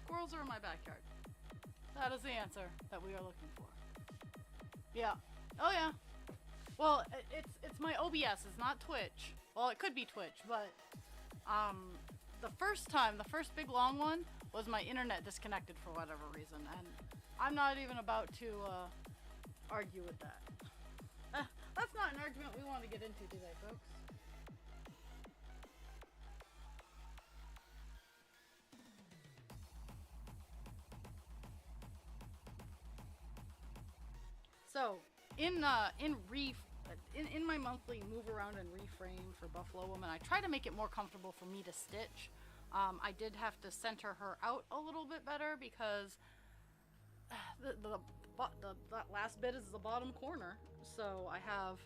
squirrels are in my backyard. That is the answer that we are looking for. Yeah. Oh yeah. Well, it's my OBS. It's not Twitch. Well, it could be Twitch, but the first big long one was my internet disconnected for whatever reason, and I'm not even about to argue with that. That's not an argument we want to get into today, folks. So, in my monthly move around and reframe for Buffalo Woman, I try to make it more comfortable for me to stitch. I did have to center her out a little bit better because that last bit is the bottom corner, so I have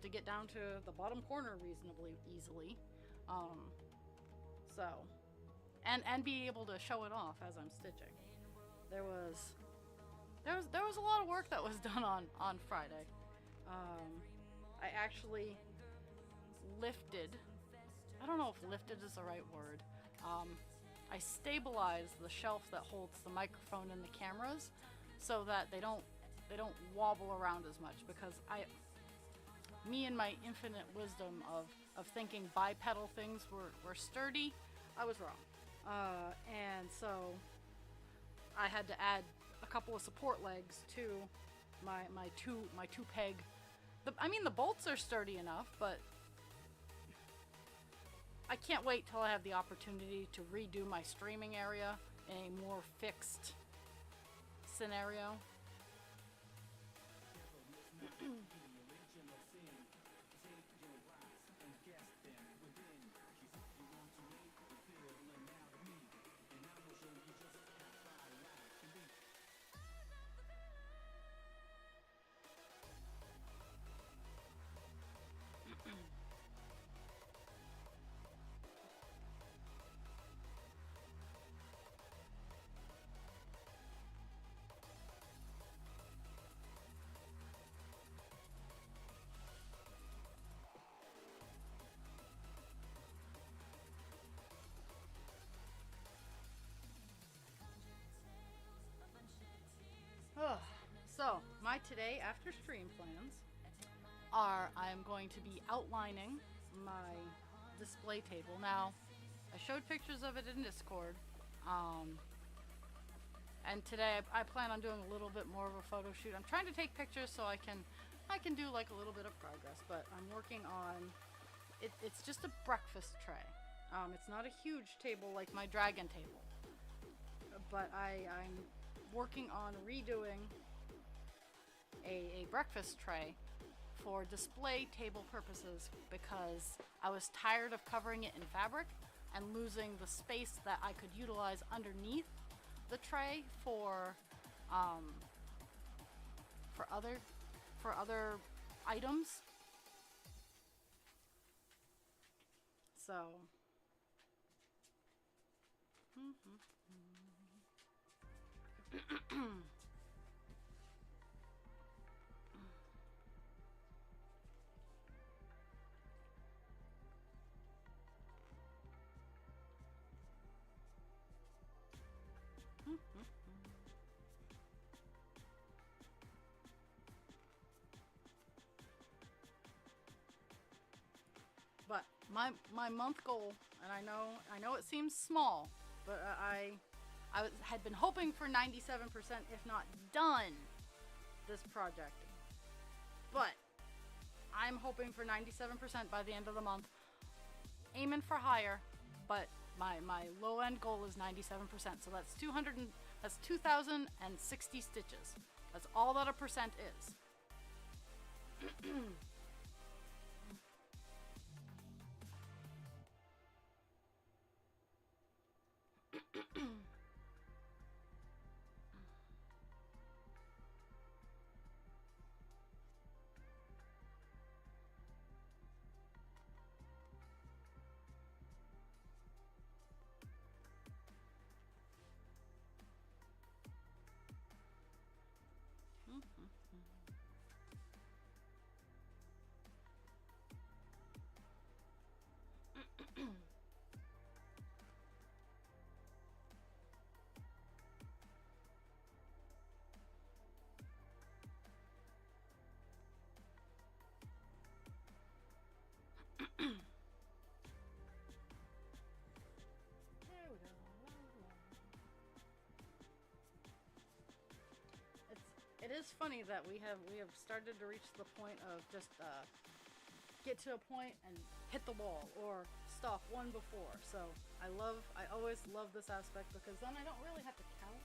to get down to the bottom corner reasonably easily. So, and be able to show it off as I'm stitching. There was a lot of work that was done on Friday. I actually lifted, I don't know if lifted is the right word. I stabilized the shelf that holds the microphone and the cameras so that they don't wobble around as much, because me and my infinite wisdom of thinking bipedal things were sturdy, I was wrong. And so I had to add a couple of support legs to my two peg. The bolts are sturdy enough, but I can't wait till I have the opportunity to redo my streaming area in a more fixed scenario. So, my today after stream plans are I'm going to be outlining my display table. Now, I showed pictures of it in Discord, and today I plan on doing a little bit more of a photo shoot. I'm trying to take pictures so I can do like a little bit of progress, but I'm working on it. It's just a breakfast tray. It's not a huge table like my dragon table, but I'm working on redoing a breakfast tray for display table purposes, because I was tired of covering it in fabric and losing the space that I could utilize underneath the tray for other items. So but my month goal, and I know it seems small, but I had been hoping for 97%, if not done, this project. But I'm hoping for 97% by the end of the month. Aiming for higher, but my low end goal is 97%. So that's 2,060 stitches. That's all that a percent is. is funny that we have started to reach the point of just get to a point and hit the wall or stop one before. So I always love this aspect because then I don't really have to count.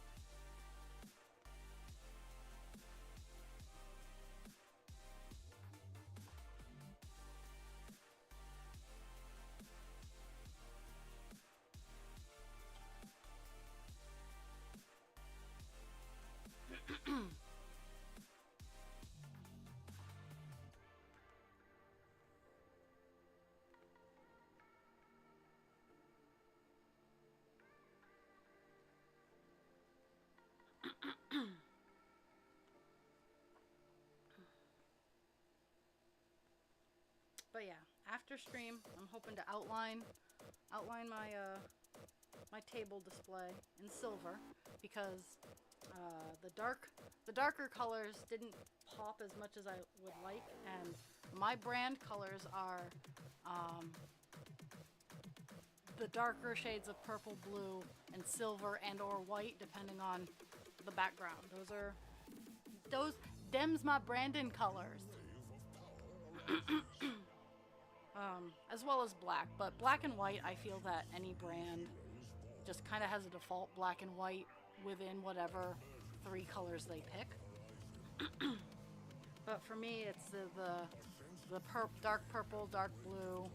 But yeah, after stream, I'm hoping to outline my my table display in silver because the darker colors didn't pop as much as I would like, and my brand colors are the darker shades of purple, blue, and silver and or white, depending on the background. Them's my Brandon colors. As well as black, but black and white, I feel that any brand just kind of has a default black and white within whatever 3 colors they pick. But for me, it's the dark purple, dark blue.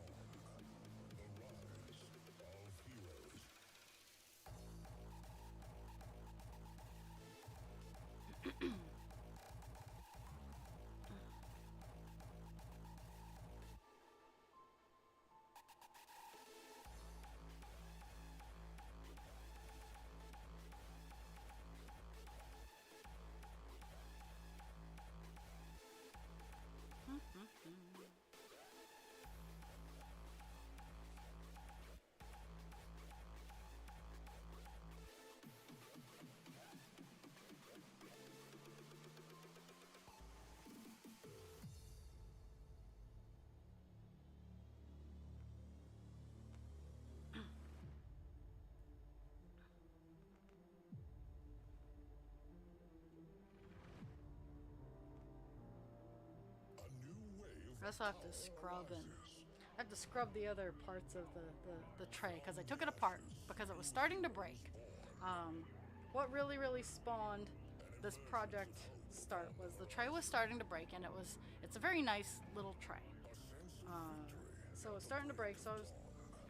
I also have to scrub the other parts of the tray because I took it apart because it was starting to break. What really spawned this project start was the tray was starting to break, and it's a very nice little tray. So it was starting to break, so it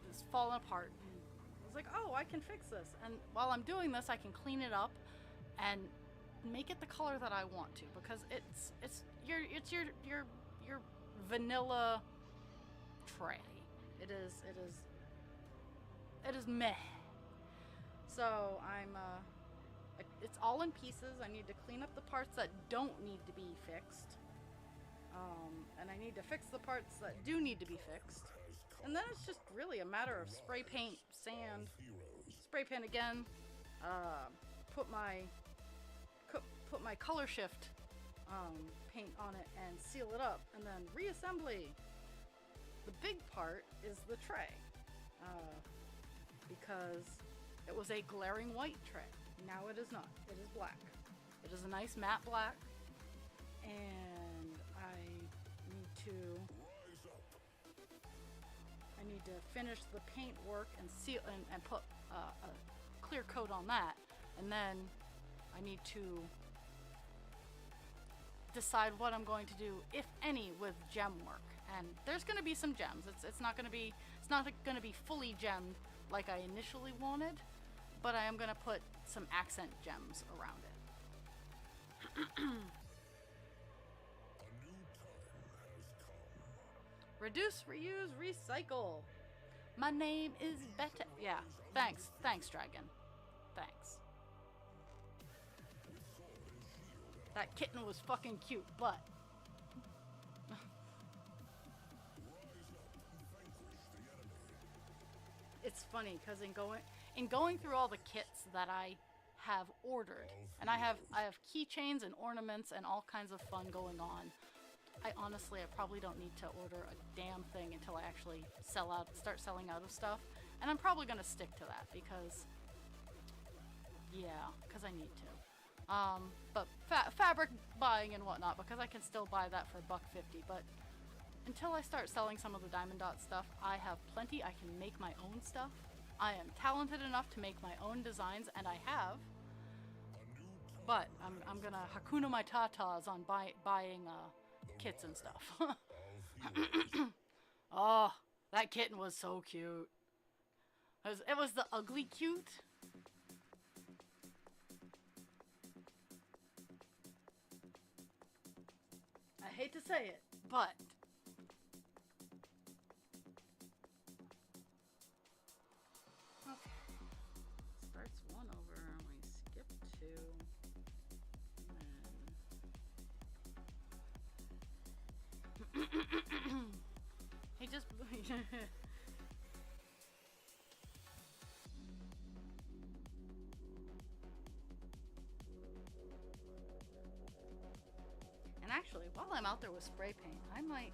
was falling apart. And I was like, oh, I can fix this. And while I'm doing this, I can clean it up and make it the color that I want to, because it's your vanilla tray. It is meh. So it's all in pieces. I need to clean up the parts that don't need to be fixed, and I need to fix the parts that do need to be fixed. And then it's just really a matter of spray paint, sand, spray paint again, put my color shift paint on it and seal it up, and then reassembly. The big part is the tray, because it was a glaring white tray. Now it is not. It is black. It is a nice matte black, and I need to finish the paint work and seal and put a clear coat on that, and then I need to decide what I'm going to do, if any, with gem work. And there's going to be some gems. It's not going to be fully gemmed like I initially wanted, but I am going to put some accent gems around it. Reduce, reuse, recycle. My name is Beta. Yeah, thanks, Dragon. Thanks. That kitten was fucking cute, but it's funny because in going through all the kits that I have ordered, and I have keychains and ornaments and all kinds of fun going on. I probably don't need to order a damn thing until I actually start selling out of stuff, and I'm probably gonna stick to that because I need to. But fabric buying and whatnot, because I can still buy that for $1.50. But until I start selling some of the Diamond Dot stuff, I have plenty. I can make my own stuff. I am talented enough to make my own designs, and I have. But I'm gonna Hakuna my tatas on buying kits and stuff. Oh, that kitten was so cute. It was the ugly cute. I hate to say it, but okay. Starts one over, and we skip two. He just And actually, while I'm out there with spray paint, I might...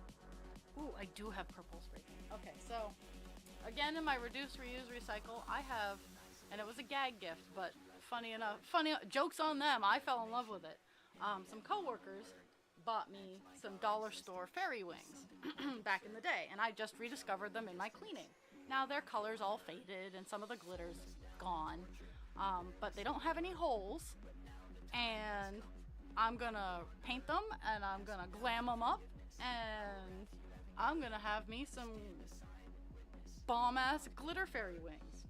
Ooh, I do have purple spray paint. Okay, so, again, in my reduce, reuse, recycle, I have... And it was a gag gift, but funny enough... Joke's on them, I fell in love with it. Some coworkers bought me some dollar store fairy wings back in the day, and I just rediscovered them in my cleaning. Now, their color's all faded, and some of the glitter's gone, but they don't have any holes, and... I'm gonna paint them, and I'm gonna glam them up, and I'm gonna have me some bomb-ass glitter fairy wings.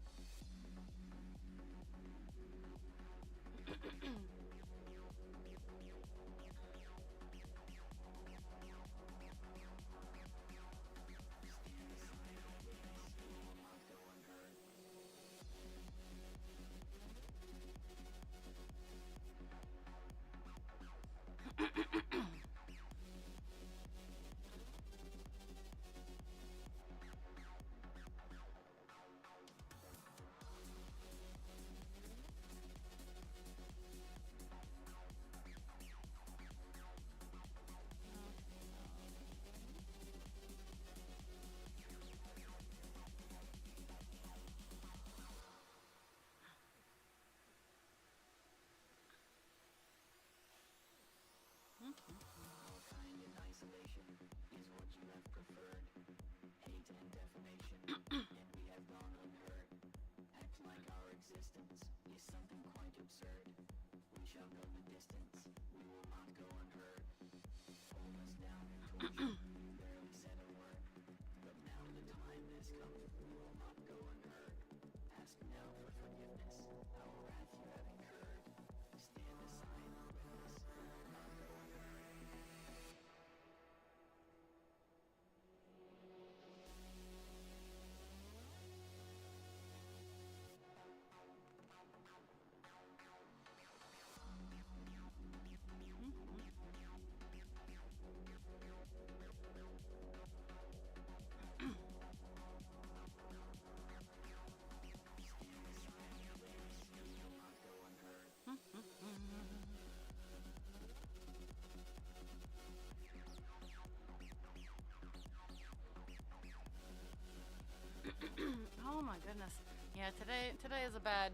Oh my goodness. Yeah, today is a bad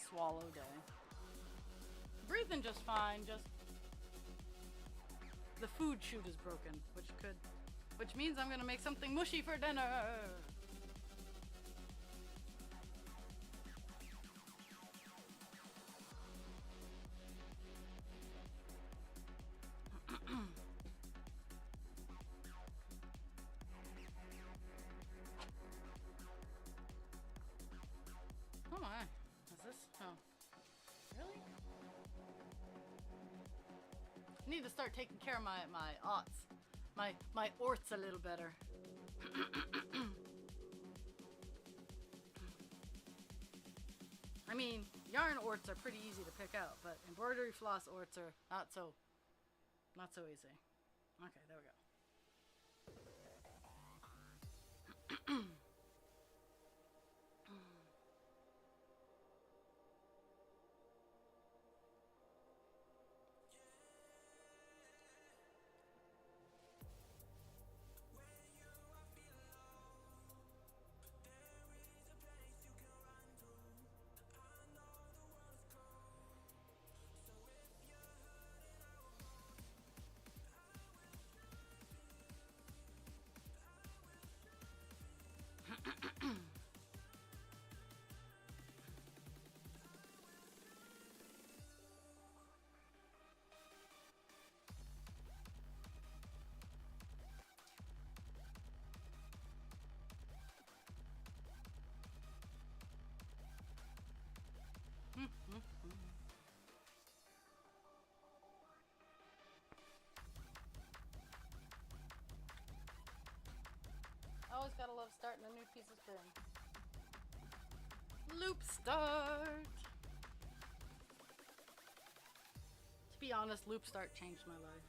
swallow day. Breathing just fine, just the food chute is broken, which means I'm gonna make something mushy for dinner. Oh my, is this, oh, really? I need to start taking care of my orts a little better. I mean, yarn orts are pretty easy to pick out, but embroidery floss orts are not so easy. Okay, there we go. love starting a new piece of string. Loop start. To be honest, loop start changed my life.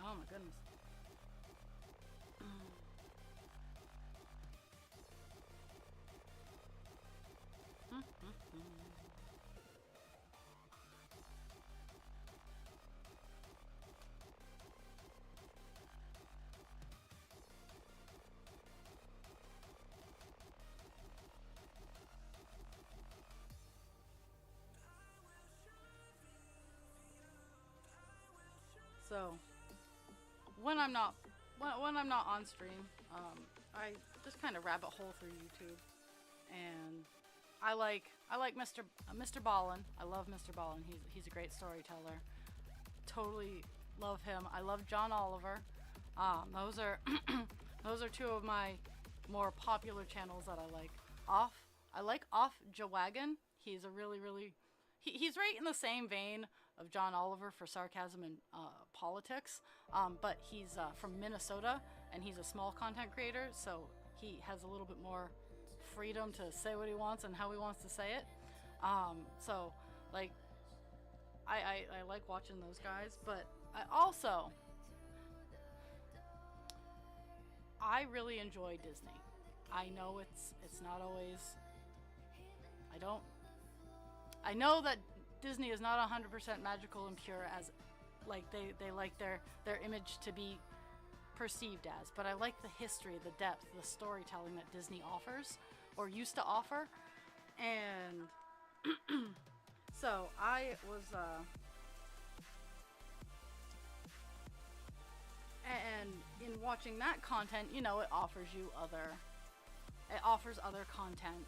Oh my goodness. So when I'm not on stream, I just kind of rabbit hole through YouTube, and I like Mr. Ballin. I love Mr. Ballin. He's a great storyteller. Totally love him. I love John Oliver. Those are those are two of my more popular channels that I like. I like Off Jawagon. He's a really he's right in the same vein of John Oliver for sarcasm and politics, but he's from Minnesota, and he's a small content creator, so he has a little bit more freedom to say what he wants and how he wants to say it. So like I like watching those guys, but I really enjoy Disney. I know it's not always, I know that Disney is not 100% magical and pure as like they like their image to be perceived as, but I like the history, the depth, the storytelling that Disney offers or used to offer. And so I was and in watching that content, you know, it offers other content,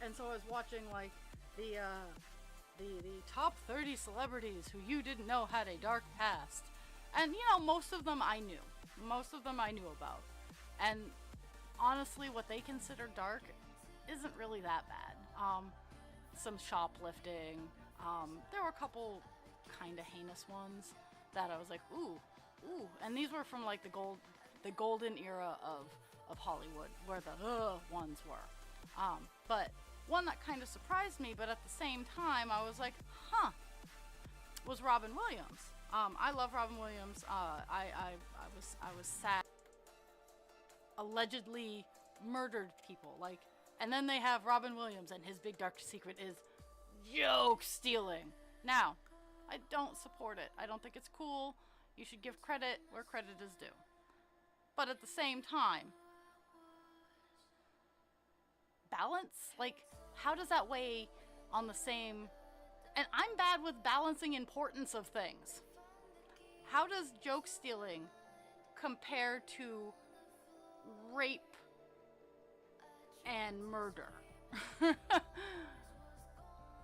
and so I was watching like the top 30 celebrities who you didn't know had a dark past, and you know, most of them I knew about, and honestly what they consider dark isn't really that bad. Some shoplifting, there were a couple kind of heinous ones that I was like, ooh, and these were from like the golden era of Hollywood, where the ones were. But one that kind of surprised me, but at the same time I was like, was Robin Williams. I love Robin Williams. I was sad. Allegedly murdered people, like, and then they have Robin Williams, and his big dark secret is joke stealing. Now, I don't support it. I don't think it's cool. You should give credit where credit is due. But at the same time, balance? Like, how does that weigh on the same... And I'm bad with balancing importance of things. How does joke stealing compare to rape and murder?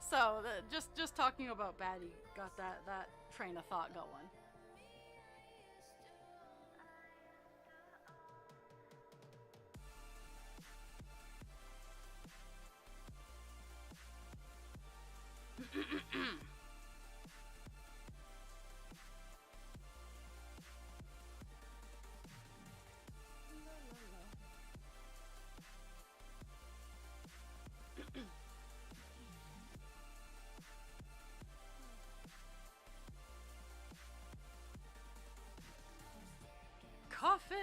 So just talking about Batty got that train of thought going. Coffee!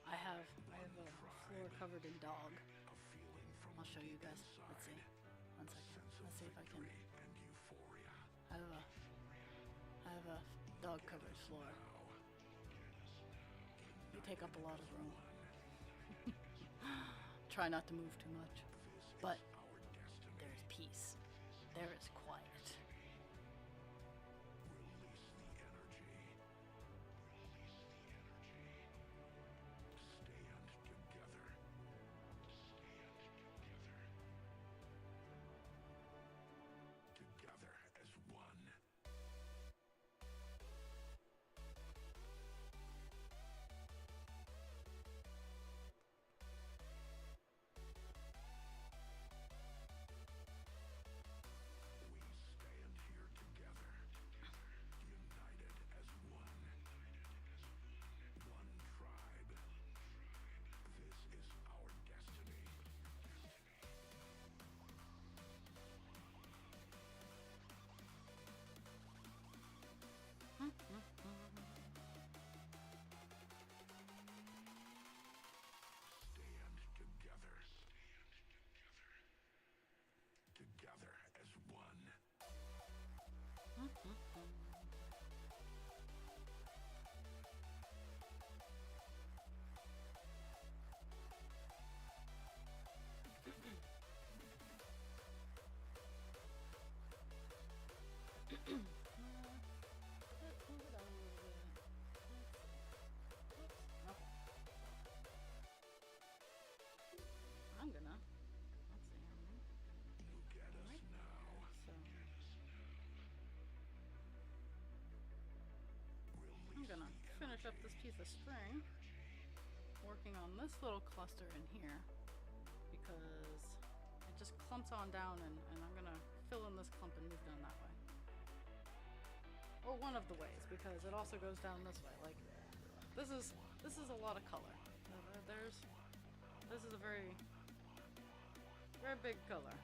I have a floor covered in dog. I'll show you guys. Let's see. One second. Let's see if I can. I have a dog covered floor. You take up a lot of room. Try not to move too much. But there's peace. There is quiet. I'm gonna. Let's see. Alright. So I'm gonna finish up this piece of string, working on this little cluster in here because it just clumps on down, and I'm gonna fill in this clump and move down that way. Or one of the ways, because it also goes down this way. Like this is a lot of color. This is a very big color.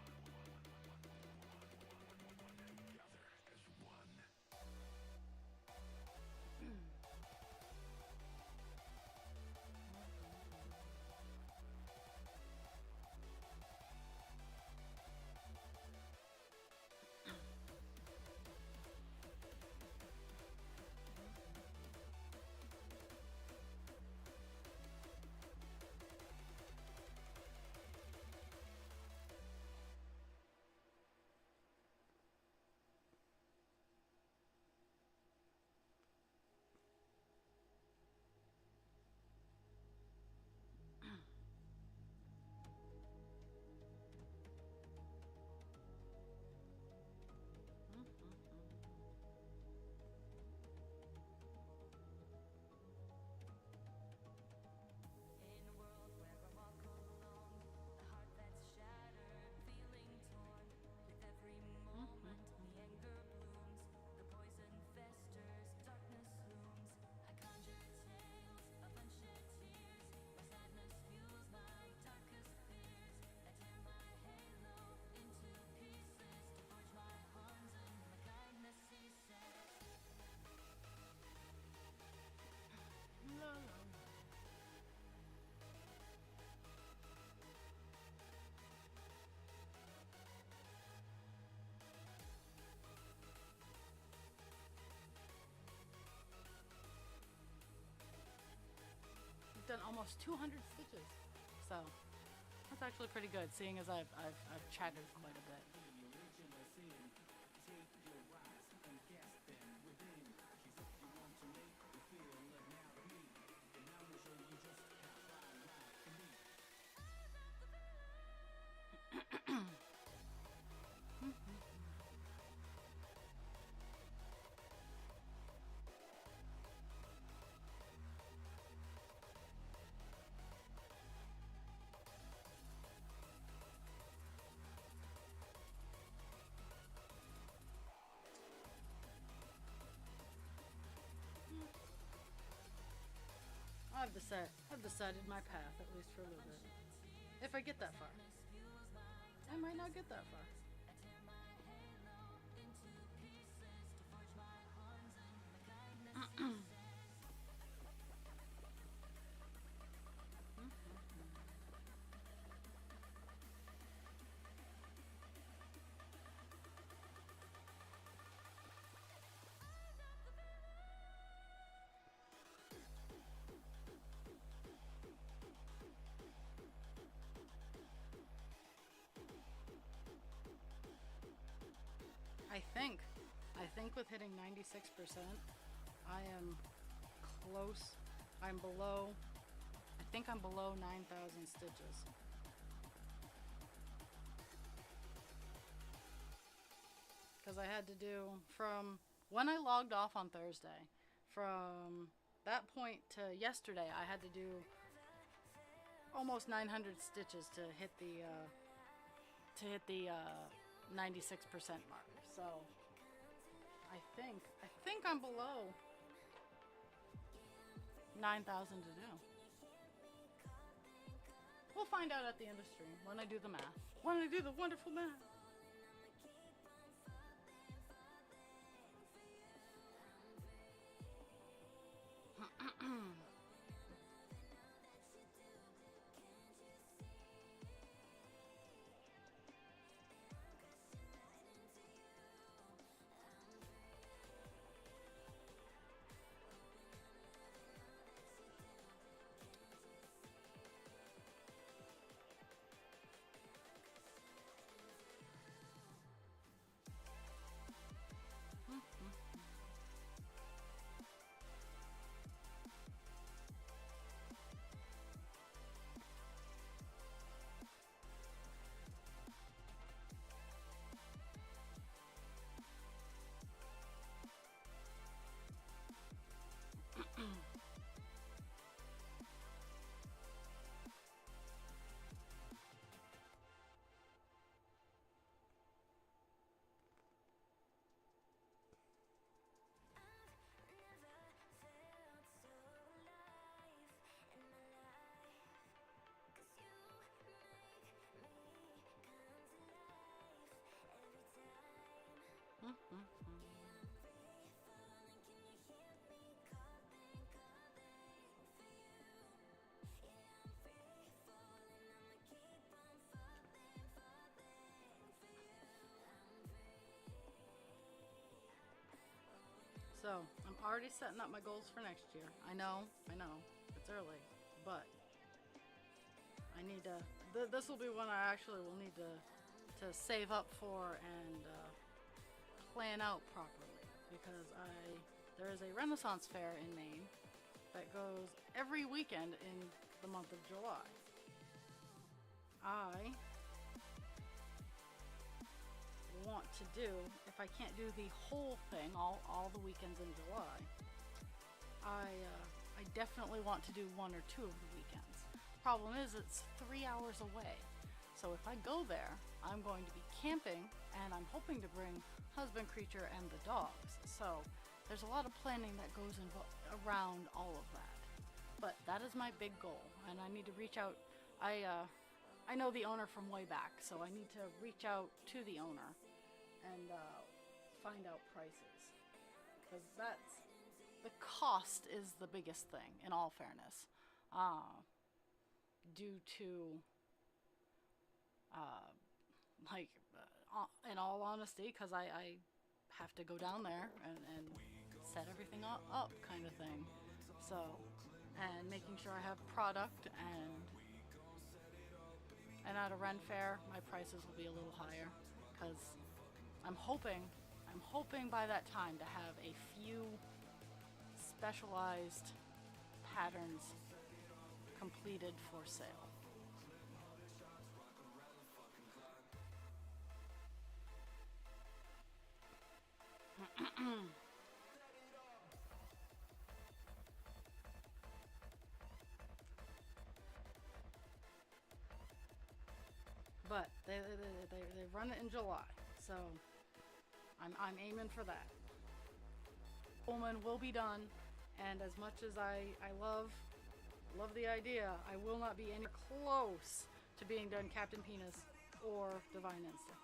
done almost 200 stitches. So that's actually pretty good, seeing as I've chatted quite a bit. I've decided my path, at least for a little bit. If I get that far. I might not get that far. I think with hitting 96%, I am close. I'm below, I think I'm below 9,000 stitches. Because I had to do, from when I logged off on Thursday, from that point to yesterday, I had to do almost 900 stitches to hit the 96% mark. So I think I'm below 9,000 to do. We'll find out at the end of stream when I do the math. When I do the wonderful math. So, I'm already setting up my goals for next year. I know, it's early, but I need to, this will be one I actually will need to save up for and plan out properly, because there is a Renaissance fair in Maine that goes every weekend in the month of July. I want to do, if I can't do the whole thing, all the weekends in July, I definitely want to do one or two of the weekends. Problem is, it's 3 hours away. So if I go there, I'm going to be camping, and I'm hoping to bring husband creature and the dogs. So there's a lot of planning that goes around all of that. But that is my big goal, and I need to reach out. I know the owner from way back, so I need to reach out to the owner and find out prices, because the cost is the biggest thing, in all fairness, due to in all honesty, because I have to go down there and set everything up kind of thing. So, and making sure I have product, and at a Ren fair my prices will be a little higher because I'm hoping I'm hoping by that time to have a few specialized patterns completed for sale. But they run it in July, so I'm aiming for that. Pullman will be done, and as much as I love the idea, I will not be any close to being done Captain Penis or Divine Instinct.